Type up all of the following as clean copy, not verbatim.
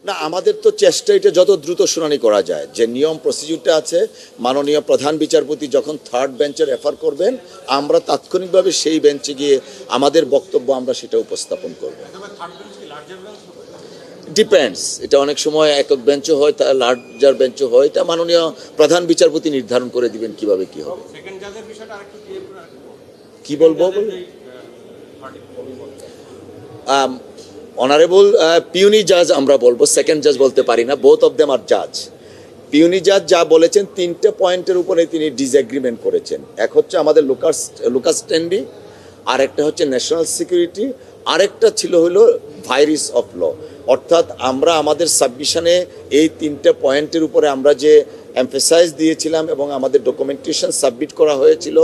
না, আমাদের তো চেষ্টা এটা যত দ্রুত শুনানি করা যায়, যে নিয়ম প্রসিডিউরটা আছে, মাননীয় প্রধান বিচারপতি যখন থার্ড বেঞ্চে রেফার করবেন আমরা তাৎক্ষণিকভাবে সেই বেঞ্চে গিয়ে আমাদের বক্তব্য আমরা সেটা উপস্থাপন করব। ডিপেন্ডস, এটা অনেক সময় একক বেঞ্চও হয়, লার্জার বেঞ্চও হয়, এটা মাননীয় প্রধান বিচারপতি নির্ধারণ করে দিবেন কিভাবে কি হবে। কি বলবো অনারেবল পিউনি জাজ আমরা বলবো, সেকেন্ড জাজ বলতে পারি না, বোথ অফ দেম আর জাজ। পিউনি জাজ যা বলেছেন তিনটে পয়েন্টের উপরে তিনি ডিসএগ্রিমেন্ট করেছেন। এক হচ্ছে আমাদের লুকাস টেন্ডি, আরেকটা হচ্ছে ন্যাশনাল সিকিউরিটি, আরেকটা ছিল হলো ভাইরাস অফ ল। অর্থাৎ আমরা আমাদের সাবমিশনে এই তিনটে পয়েন্টের উপরে আমরা যে এমফেসাইজ দিয়েছিলাম এবং আমাদের ডকুমেন্টেশন সাবমিট করা হয়েছিল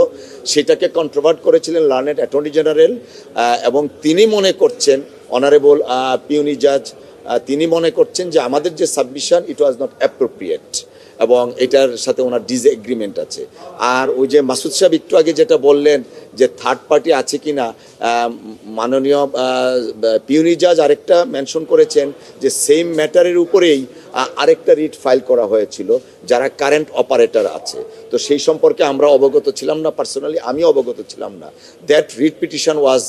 সেটাকে কন্ট্রোভার্ট করেছিলেন লার্নেড অ্যাটর্নি জেনারেল, এবং তিনি মনে করছেন অনারেবল পিউনি জাজ তিনি মনে করছেন যে আমাদের যে submission it was not appropriate এবং এটার সাথে ওনার ডিসএগ্রিমেন্ট আছে। আর ওই যে মাসুদ সাহেব একটু আগে যেটা বললেন যে থার্ড পার্টি আছে কি না, মাননীয় পিউনি জাজ আরেকটা মেনশন করেছেন যে সেম ম্যাটারের উপরেই আরেকটা রিট ফাইল করা হয়েছিল যারা কারেন্ট অপারেটর আছে, তো সেই সম্পর্কে আমরা অবগত ছিলাম না, পার্সোনালি আমি অবগত ছিলাম না। That writ petition was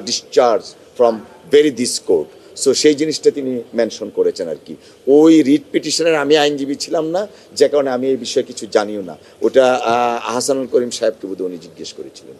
discharge from this court. So সেই জিনিসটা তিনি মেনশন করেছেন আর কি। ওই রিট পিটিশনের আমি আইনজীবী ছিলাম না, যে কারণে আমি এই বিষয়ে কিছু জানিও না। ওটা আহসানুল করিম সাহেবকে বোধহয় উনি জিজ্ঞেস করেছিলেন।